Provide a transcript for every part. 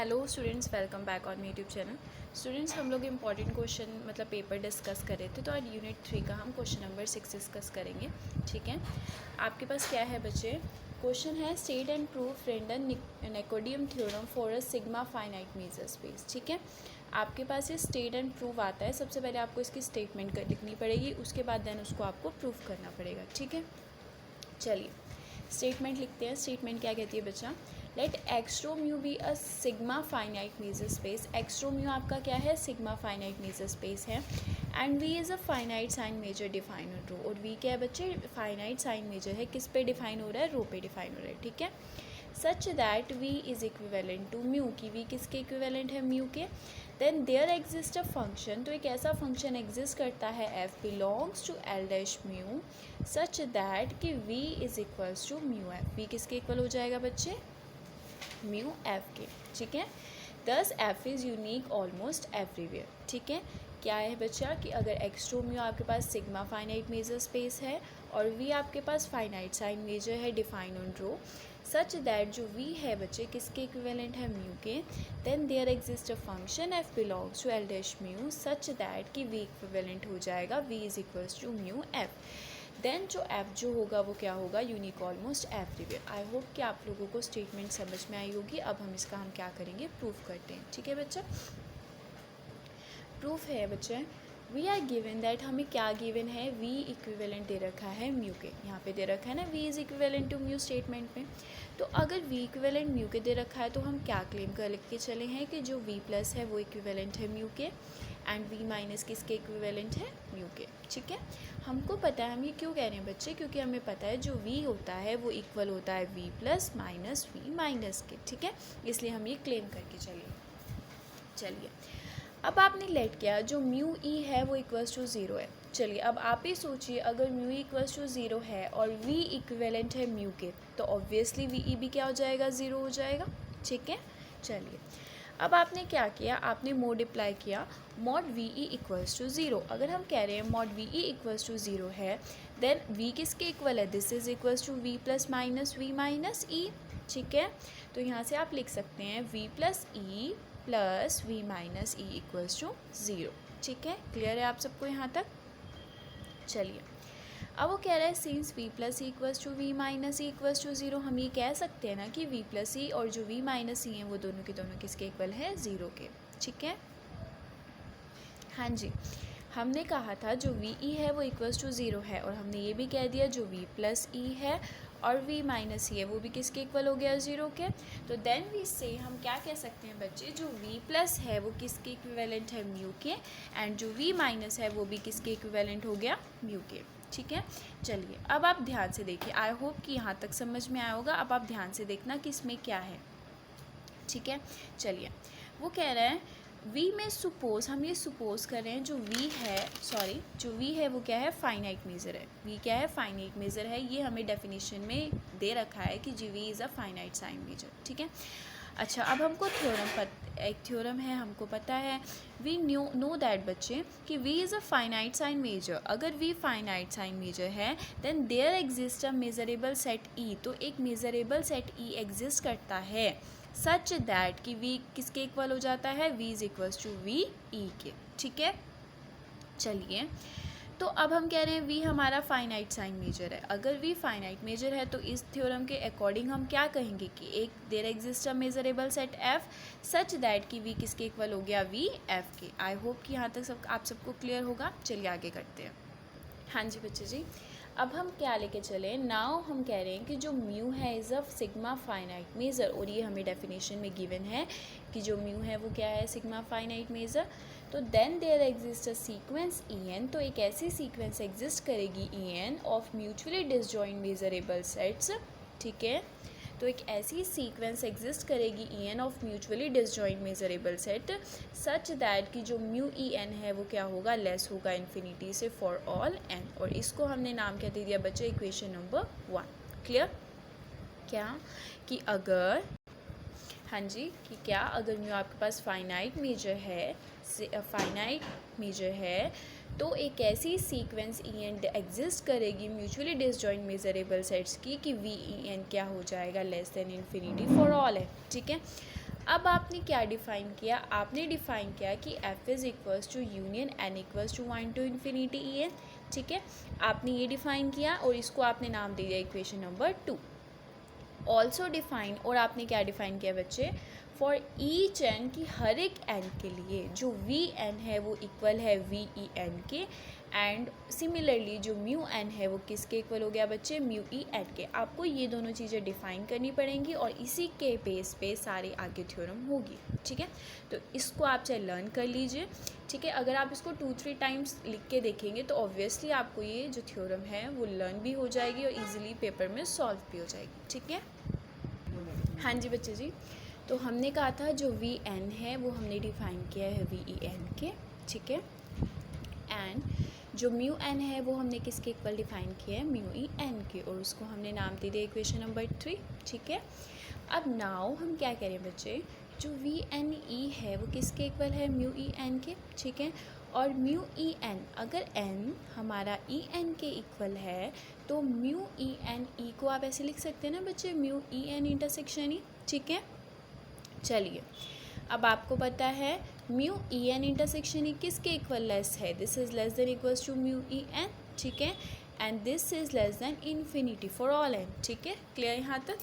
Hello students, welcome back on my YouTube channel. Students, हम लोग important question मतलब paper discuss कर रहे थे, तो आज यूनिट 3 का हम क्वेश्चन नंबर 6 डिस्कस करेंगे। ठीक है, आपके पास क्या है बच्चे? क्वेश्चन है state and prove Radon Nikodym theorem for a sigma finite measure space. ठीक है, आपके पास ये स्टेट एंड प्रूव आता है। सबसे पहले आपको इसकी स्टेटमेंट लिखनी पड़ेगी, उसके बाद देन उसको आपको प्रूव करना पड़ेगा। ठीक है, चलिए स्टेटमेंट लिखते हैं। स्टेटमेंट क्या कहती है बच्चा? लेट एक्सट्रो mu be a sigma finite measure space. एक्सट्रो म्यू आपका क्या है? सिग्मा फाइनाइट मेजर स्पेस है। And V is a finite sign measure define row. और वी क्या है बच्चे? फाइनाइट साइन मेजर है। किस पे डिफाइन हो रहा है? रो पे डिफाइन हो रहा है। ठीक है, such that V is equivalent to mu, की वी किसके इक्विवेलेंट है? म्यू के। Then there exist a function, तो एक ऐसा फंक्शन एग्जिस्ट करता है F belongs to L dash mu such that कि V is equals to mu F. V किसके इक्वल हो जाएगा बच्चे? म्यू एफ के। ठीक है, thus F is unique almost everywhere. ठीक है, क्या है बच्चा कि अगर एक्सट्रो म्यू आपके पास सिग्मा फाइनाइट मेजर स्पेस है और वी आपके पास फाइनाइट साइन मेजर है डिफाइन ऑन रो, सच दैट जो वी है बच्चे किसके इक्विवेलेंट है? म्यू के। Then there exist a function F belongs to L dash mu such that कि वी इक्विवेलेंट हो जाएगा V is equals to mu F. Then जो एफ जो होगा वो क्या होगा? Unique almost everywhere. I hope कि आप लोगों को स्टेटमेंट समझ में आई होगी। अब हम क्या करेंगे? प्रूफ करते हैं। ठीक है बच्चा, प्रूफ है बच्चे। वी आर गिवन दैट, हमें क्या गिवन है? वी इक्विवेलेंट दे रखा है म्यू के। यहाँ पे दे रखा है ना V is equivalent to mu statement में। तो अगर वी इक्विवेलेंट म्यू के दे रखा है तो हम क्या क्लेम कर लिख के चले हैं कि जो वी प्लस है वो इक्विवेलेंट है म्यू के एंड वी माइनस किसके इक्विवेलेंट है? Mu K. ठीक है, हमको पता है, हम ये क्यों कह रहे हैं बच्चे? क्योंकि हमें पता है जो वी होता है वो इक्वल होता है V plus minus V minus के। ठीक है, इसलिए हम ये क्लेम करके चलिए अब आपने लेट किया जो म्यू ई है वो इक्वल्स टू ज़ीरो है। चलिए अब आप ही सोचिए, अगर म्यू इक्वल्स टू ज़ीरो है और वी इक्विवेलेंट है म्यू के, तो ऑब्वियसली वी ई भी क्या हो जाएगा? ज़ीरो हो जाएगा। ठीक है, चलिए अब आपने क्या किया? आपने मल्टीप्लाई किया mod V E equals to zero. अगर हम कह रहे हैं mod V E equals to zero है, देन वी किसके इक्वल है? This is equals to V plus minus V minus E. ठीक है, तो यहाँ से आप लिख सकते हैं V plus E plus V minus E equals to zero. ठीक है, क्लियर है आप सबको यहाँ तक? चलिए अब वो कह रहा है since V plus E equals to V minus E equals to zero, हम ये कह सकते हैं ना कि वी प्लस ई और जो वी माइनस ई हैं वो दोनों के दोनों किसके इक्वल है? ज़ीरो के। ठीक है, हाँ जी, हमने कहा था जो वी ई है वो इक्वल्स टू ज़ीरो है, और हमने ये भी कह दिया जो वी प्लस ई है और वी माइनस ई है वो भी किसके इक्वल हो गया? ज़ीरो के। तो देन वी से हम क्या कह सकते हैं बच्चे? जो वी प्लस है वो किसके इक्विवेलेंट है? म्यू के। एंड जो वी माइनस है वो भी किसके इक्विवेलेंट हो गया? Mu K. ठीक है, चलिए अब आप ध्यान से देखिए। आई होप कि यहाँ तक समझ में आया होगा। अब आप ध्यान से देखना कि इसमें क्या है। ठीक है, चलिए वो कह रहे हैं वी में सपोज, हम ये सपोज कर रहे हैं जो वी है वो क्या है? फाइनाइट मेजर है। वी क्या है? फाइनाइट मेजर है। ये हमें डेफिनेशन में दे रखा है कि जी V is a finite sign measure. ठीक है, अच्छा अब हमको एक थ्योरम है, हमको पता है वी नो दैट बच्चे कि V is a finite sign measure. अगर वी फाइनाइट साइन मेजर है then there exist a measurable set E, तो एक मेजरेबल सेट ई एग्जिस्ट करता है सच दैट कि वी किसके इक्वल हो जाता है? V is equals to V E के। ठीक है, चलिए तो अब हम कह रहे हैं वी हमारा फाइनाइट साइन मेजर है। अगर वी फाइनाइट मेजर है तो इस थ्योरम के अकॉर्डिंग हम क्या कहेंगे कि एक there exist a measurable set F such that कि वी किसके इक्वल हो गया? वी एफ के। आई होप कि यहाँ तक आप सबको क्लियर होगा। चलिए आगे करते हैं। हाँ जी बच्चे जी, अब हम क्या लेके चले? नाउ हम कह रहे हैं कि जो म्यू है is a sigma finite measure, और ये हमें डेफिनेशन में गिवन है कि जो म्यू है वो क्या है? Sigma finite measure. तो then there exist a sequence E N, तो एक ऐसी सीक्वेंस एग्जिस्ट करेगी E N of mutually disjoint measurable sets. ठीक है, तो एक ऐसी सीक्वेंस एग्जिस्ट करेगी E N of mutually disjoint measurable set such that कि जो म्यू ई एन है वो क्या होगा? लेस होगा इन्फिनिटी से फॉर ऑल एन। और इसको हमने नाम क्या दे दिया बच्चे? Equation number 1। क्लियर? क्या कि अगर, हाँ जी, कि क्या अगर म्यू आपके पास फाइनाइट मेजर है तो एक ऐसी सीक्वेंस ई एन एग्जिस्ट करेगी म्यूचुअली डिसजॉइंट मेजरेबल सेट्स की कि वी ई एन क्या हो जाएगा? Less than infinity for all है। ठीक है, अब आपने क्या डिफ़ाइन किया, आपने डिफ़ाइन किया कि F is equals to union N equals to 1 to infinity E N, ठीक है। आपने ये डिफ़ाइन किया और इसको आपने नाम दे दिया इक्वेशन नंबर 2। ऑल्सो डिफ़ाइन, और आपने क्या डिफ़ाइन किया बच्चे, फॉर ईच एन, की हर एक एन के लिए जो वी एन है वो इक्वल है वी ई एन के, एंड सिमिलरली जो म्यू एन है वो किसके इक्वल हो गया बच्चे, म्यू ई एन के। आपको ये दोनों चीज़ें डिफ़ाइन करनी पड़ेंगी और इसी के बेस पे सारे आगे थ्योरम होगी, ठीक है। तो इसको आप चाहे लर्न कर लीजिए, ठीक है। अगर आप इसको 2-3 टाइम्स लिख के देखेंगे तो ऑब्वियसली आपको ये जो थ्योरम है वो लर्न भी हो जाएगी और ईजिली पेपर में सॉल्व भी हो जाएगी, ठीक है। हाँ जी बच्चे जी, तो हमने कहा था जो वी एन है वो हमने डिफ़ाइन किया है वी ई एन के, ठीक है। एंड जो म्यू एन है वो हमने किसके इक्वल डिफ़ाइन किया है, म्यू ई एन के, और उसको हमने नाम दे दिया इक्वेशन नंबर 3, ठीक है। अब नाउ हम क्या करें बच्चे, जो वी एन ई है वो किसके इक्वल है, म्यू ई एन के, ठीक है। और म्यू ई एन, अगर एन हमारा ई एन के इक्वल है तो म्यू ई एन ई को आप ऐसे लिख सकते हैं ना बच्चे, mu E N intersection E, ठीक है। चलिए, अब आपको पता है mu E N intersection E किसके इक्वल लेस है, this is less than equals to mu E N, ठीक है। And this is less than infinity for all N, ठीक है। क्लियर यहाँ तक,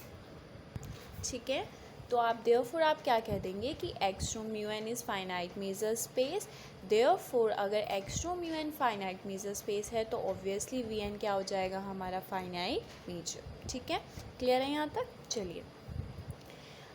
ठीक है। तो आप देयरफॉर आप क्या कह देंगे कि X to mu N is finite measure space, therefore अगर X to mu N finite measure space है तो ऑब्वियसली वी एन क्या हो जाएगा हमारा फाइनाइट मेजर, ठीक है। क्लियर है यहाँ तक, चलिए।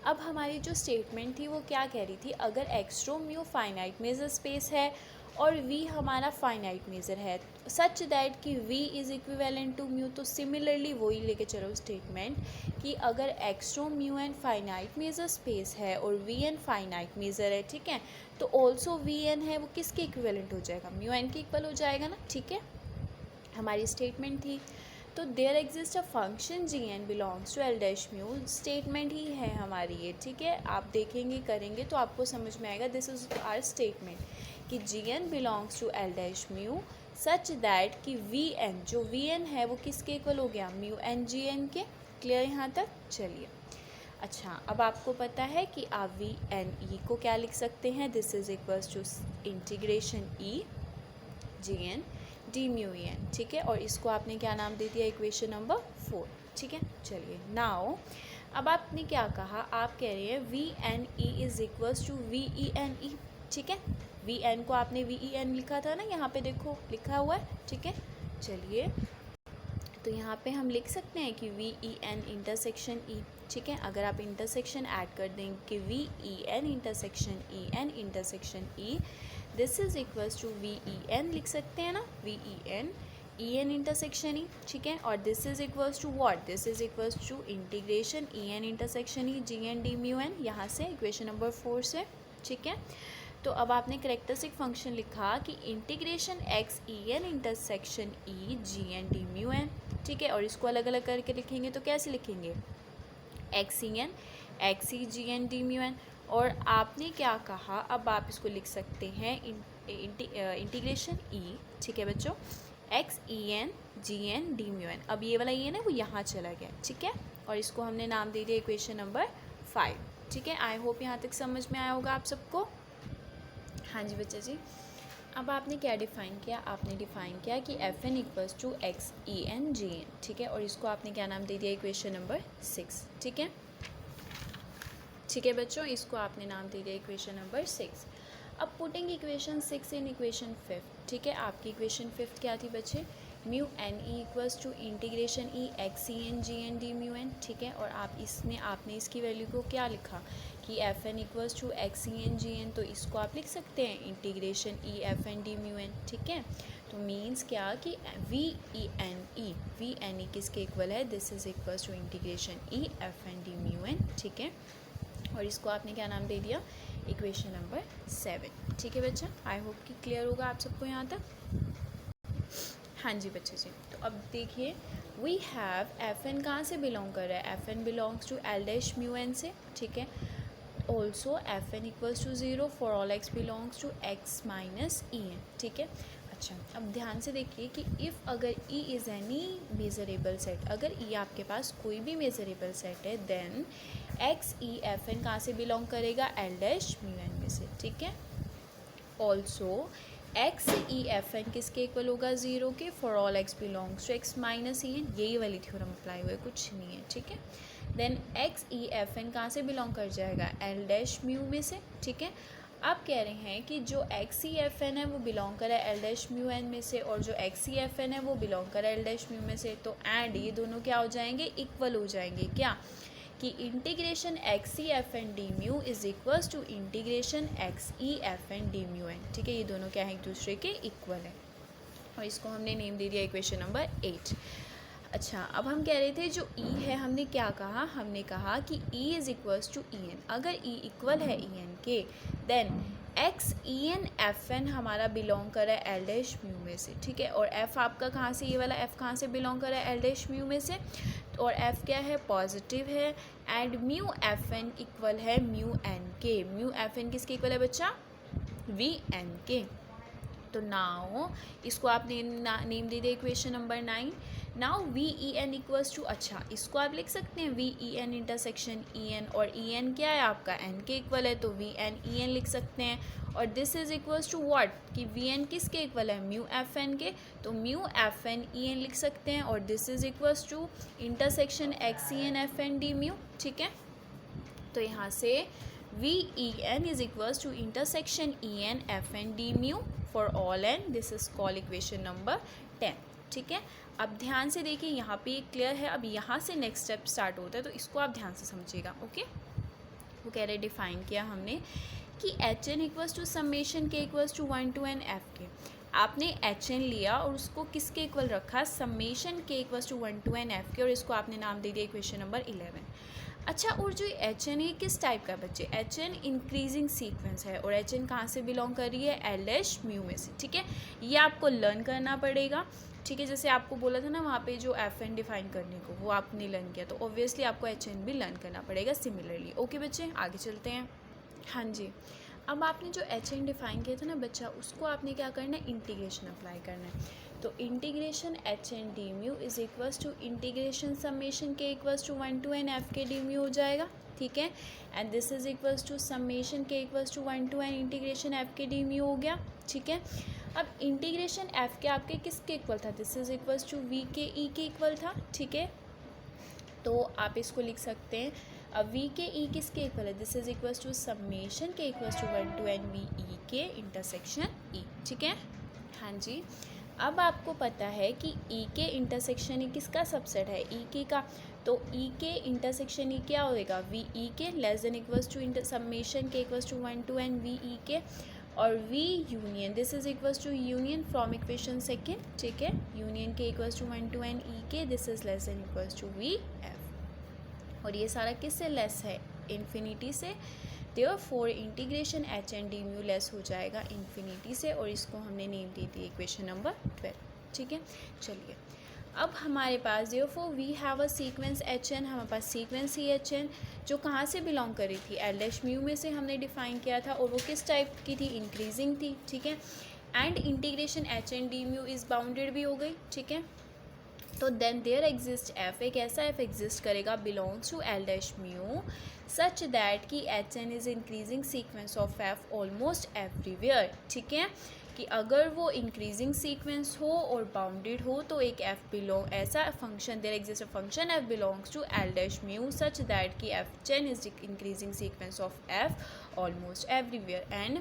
अब हमारी जो स्टेटमेंट थी वो क्या कह रही थी, अगर X to mu finite measure space है और वी हमारा फाइनाइट मेजर है सच दैट कि V is equivalent to mu, तो सिमिलरली वही लेके चलो स्टेटमेंट कि अगर X to mu N finite measure space है और वी एन फाइनाइट मेजर है, ठीक है, तो ऑल्सो वी एन है वो किसके इक्विवेलेंट हो जाएगा, म्यू एन के इक्वल हो जाएगा ना, ठीक है। हमारी स्टेटमेंट थी। तो there exist a function G N belongs to L dash mu, statement ही है हमारी ये, ठीक है। आप देखेंगे करेंगे तो आपको समझ में आएगा, दिस इज आवर स्टेटमेंट कि G N belongs to L dash mu such that कि वी एन, जो वी एन है वो किसके इक्वल हो गया, म्यू एन जी एन के। क्लियर यहाँ तक, चलिए। अच्छा, अब आपको पता है कि आप वी एन ई को क्या लिख सकते हैं, this is equals to integration E G N D mu E N, ठीक है। और इसको आपने क्या नाम दे दिया, इक्वेशन नंबर 4, ठीक है। चलिए, नाउ अब आपने क्या कहा, आप कह रहे हैं V N E is equals to V E N E, ठीक है। वी एन को आपने वी ई एन लिखा था ना, यहाँ पे देखो लिखा हुआ है, ठीक है। चलिए, तो यहाँ पे हम लिख सकते हैं कि V E N intersection E, ठीक है। अगर आप इंटरसेक्शन ऐड कर देंगे कि V E N intersection E this is equals to V E N लिख सकते हैं ना, V E N intersection E, ठीक है। और this is equals to what, this is equals to integration E N intersection E G N D mu N, यहाँ से equation number 4 से, ठीक है। तो अब आपने करेक्टरिस्टिक फंक्शन लिखा कि integration X E N intersection E G N D mu N, ठीक है। और इसको अलग अलग करके लिखेंगे तो कैसे लिखेंगे, एक्स ई G N D mu N. और आपने क्या कहा, अब आप इसको लिख सकते हैं इंटीग्रेशन ई, ठीक है बच्चों, X E N G N D mu N. अब ये वाला ई एन है वो यहाँ चला गया, ठीक है। और इसको हमने नाम दे दिया इक्वेशन नंबर 5, ठीक है। आई होप यहाँ तक समझ में आया होगा आप सबको। हाँ जी बच्चे जी, अब आपने क्या डिफ़ाइन किया, आपने डिफ़ाइन किया कि F N equals to X E N G N, ठीक है। और इसको आपने क्या नाम दे दिया, इक्वेशन नंबर 6, ठीक है। ठीक है बच्चों, इसको आपने नाम दे दिया इक्वेशन नंबर 6। अब पुटिंग इक्वेशन 6 इन इक्वेशन 5, ठीक है। आपकी इक्वेशन 5 क्या थी बच्चे, mu N E equals to integration E X E N G N D mu N, ठीक है। और आप इसमें आपने इसकी वैल्यू को क्या लिखा कि F N equals to X E N G N, तो इसको आप लिख सकते हैं integration E F N D mu N, ठीक है। तो मीन्स क्या कि वी एन ई किसके इक्वल है, this is equals to integration E F N D mu N, ठीक है। और इसको आपने क्या नाम दे दिया, इक्वेशन नंबर 7, ठीक है बच्चा। आई होप कि क्लियर होगा आप सबको यहाँ तक। हाँ जी बच्चे जी, तो अब देखिए वी हैव एफ एन कहाँ से बिलोंग कर रहा है, F N belongs to L dash mu N से, ठीक है। Also F N equals to 0 for all X belongs to X minus E N, ठीक है। अच्छा, अब ध्यान से देखिए कि इफ़ अगर E is any measurable set, अगर ई आपके पास कोई भी मेजरेबल सेट है, then X E F N कहाँ से बिलोंग करेगा, एल डैश म्यू एन में से, ठीक है। Also X E F N किसके इक्वल होगा, 0 के, for all X belongs to X minus E N, यही वाली थ्योरम अप्लाई हुआ है, कुछ नहीं है, ठीक है। Then X E F N कहाँ से बिलोंग कर जाएगा, एल डैश म्यू में से, ठीक है। आप कह रहे हैं कि जो एक्स ई एफ एन है वो बिलोंग करे एल डैश म्यू एन में से, और जो एक्स ई एफ एन है वो बिलोंग करे एल डैश म्यू में से, तो एंड ये दोनों क्या हो जाएंगे, इक्वल हो जाएंगे, क्या कि integration X E F N D mu is equals to integration X E F N D mu N, ठीक है। ये दोनों क्या है, एक दूसरे के इक्वल है, और इसको हमने नेम दे दिया इक्वेशन नंबर 8। अच्छा, अब हम कह रहे थे जो E है, हमने क्या कहा, हमने कहा कि E is equals to E N, अगर E इक्वल है ई एन के, then X E N F N हमारा बिलोंग कर रहा है एल डैश म्यू में से, ठीक है। और F आपका कहाँ से, ये वाला F कहाँ से बिलोंग कर रहा है, एल डैश म्यू में से, और F क्या है, पॉजिटिव है, and mu F N equal है म्यू एन के। म्यू एफ एन किसके इक्वल है बच्चा, वी एन के। तो नाउ इसको आप नेम दे दिए equation number 9। Now V E N equals to, अच्छा इसको आप लिख सकते हैं V E N intersection E N, और ई एन क्या है आपका, एन के इक्वल है, तो वी एन ई एन लिख सकते हैं। और this is equals to what, कि वी एन किसके इक्वल है, म्यू एफ एन के, तो mu F N E N लिख सकते हैं। और this is equals to intersection X E N F N D mu, ठीक है। तो यहाँ से V E N is equals to intersection E N F N D mu for all N, this is call equation number 10, ठीक है। अब ध्यान से देखिए, यहाँ पे क्लियर है, अब यहाँ से नेक्स्ट स्टेप स्टार्ट होता है, तो इसको आप ध्यान से समझिएगा, ओके। वो कह रहे डिफाइन किया हमने कि H N equals to summation K equals to 1 to n F K. आपने एच एन लिया और उसको किसके इक्वल रखा, summation K equals to 1 to n F K, और इसको आपने नाम दे दिया इक्वेशन नंबर 11। अच्छा, और जो एच एन, ये किस टाइप का बच्चे, एच एन इंक्रीजिंग सीक्वेंस है, और एच एन कहाँ से बिलोंग कर रही है, एल डैश म्यू में से, ठीक है। ये आपको लर्न करना पड़ेगा, ठीक है। जैसे आपको बोला था ना वहाँ पे जो एफ एन डिफाइन करने को, वो आपने लर्न किया, तो ऑब्वियसली आपको एच एन भी लर्न करना पड़ेगा सिमिलरली, ओके बच्चे। आगे चलते हैं। हाँ जी, अब आपने जो एच एन डिफाइन किया था ना बच्चा, उसको आपने क्या करना है, इंटीग्रेशन अप्लाई करना है। तो integration H N D mu is equals to integration summation K equals to 1 to n F K D mu हो जाएगा, ठीक है। And this is equals to summation K equals to 1 to n integration F K D mu हो गया, ठीक है। अब integration F के आपके किसके इक्वल था, this is equals to V K E के इक्वल था, ठीक है। तो आप इसको लिख सकते हैं, अब वी के ई किसके इक्वल है, this is equals to summation K equals to 1 to n V E K intersection E, ठीक है। हाँ जी, अब आपको पता है कि ई के इंटरसेक्शन ई किसका सबसेट है, ई के का, तो ई के इंटरसेक्शन ई क्या होएगा, V E K less than equals to summation K equals to 1 to n V E K, और V union this is equals to union from equation second, ठीक है। Union K equals to 1 to n E K, this is less than equals to V F, और ये सारा किससे लेस है, infinity से। Therefore integration H N D mu less हो जाएगा इन्फिनिटी से, और इसको हमने नेम दी थी इक्वेशन नंबर 12, ठीक है। चलिए, अब हमारे पास therefore we have a sequence H N, हमारे पास सीक्वेंस ही एच एन, जो कहाँ से बिलोंग करी थी, एल डैश म्यू में से हमने डिफाइन किया था, और वो किस टाइप की थी, इंक्रीजिंग थी, ठीक है। And integration H N D mu is bounded भी हो गई, ठीक है। तो देन देयर एग्जिस्ट एफ, एक ऐसा एफ एग्जिस्ट करेगा belongs to L dash mu such that कि H N is increasing sequence of F almost everywhere, ठीक है। कि अगर वो इंक्रीजिंग सीक्वेंस हो और बाउंडेड हो, तो एक एफ बिलोंग, ऐसा function, there exist a function F belongs to L dash mu such that कि F N is increasing sequence of F almost everywhere, and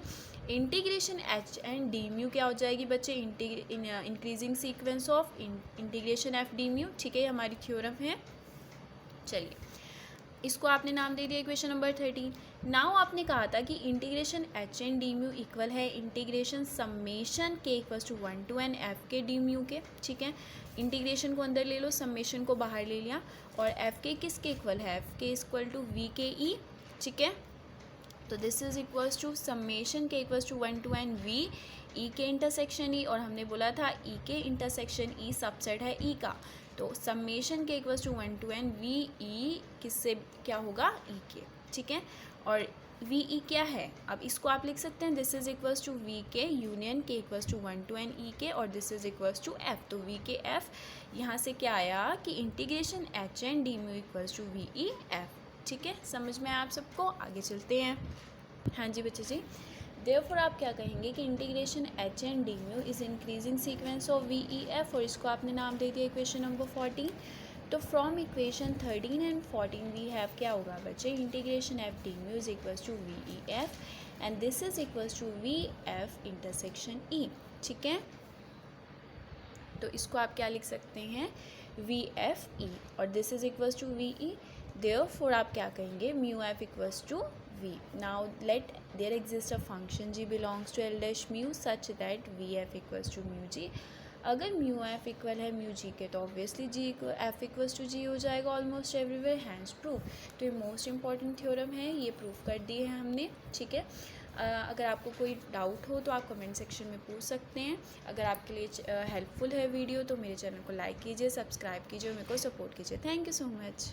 integration H N D mu क्या हो जाएगी बच्चे, increasing sequence of integration F D mu, ठीक है। ये हमारी theorem है। चलिए, इसको आपने नाम दे दिया इक्वेशन नंबर 13। नाउ आपने कहा था कि integration H N D mu equal है integration summation K equals to 1 to n F K D mu K, ठीक है। इंटीग्रेशन को अंदर ले लो, समेशन को बाहर ले लिया, और एफ के किसके इक्वल है, एफ के इक्वल टू वी के ई, ठीक है। तो this is equals to summation K equals to 1 to n V E K intersection ई, और हमने बोला था ई के इंटरसेक्शन ई सबसेट है ई का, तो summation K equals to 1 to n V E किससे क्या होगा, ई के, ठीक है। और वी ई क्या है, अब इसको आप लिख सकते हैं, this is equals to V K union K equals to 1 to n E K, और this is equals to F, तो वी के एफ यहाँ से क्या आया कि integration H N D mu equals to V E F, ठीक है, समझ में आप सबको? आगे चलते हैं। हाँ जी बच्चे जी, देयरफॉर आप क्या कहेंगे कि integration H and D mu is increasing sequence of we E F, और इसको आपने नाम दे दिया इक्वेशन नंबर 14। तो from equation 13 and 14 we have क्या होगा बच्चे, integration F D mu is equals to V E F and this is equals to V F intersection E. ठीक है, तो इसको आप क्या लिख सकते हैं, वी एफ ई, और this is equals to V E. Therefore आप क्या कहेंगे, mu F equals to v. Now let there exist a function g belongs to l dash mu such that v f equals to mu g. अगर mu F equal है mu G के तो obviously G F equals to G हो जाएगा almost everywhere, hands proof. तो ये most important theorem है, ये प्रूफ कर दिए हैं हमने। ठीक है, अगर आपको कोई डाउट हो तो आप कमेंट सेक्शन में पूछ सकते हैं। अगर आपके लिए हेल्पफुल है वीडियो तो मेरे चैनल को लाइक कीजिए, सब्सक्राइब कीजिए और मेरे को सपोर्ट कीजिए। Thank you so much.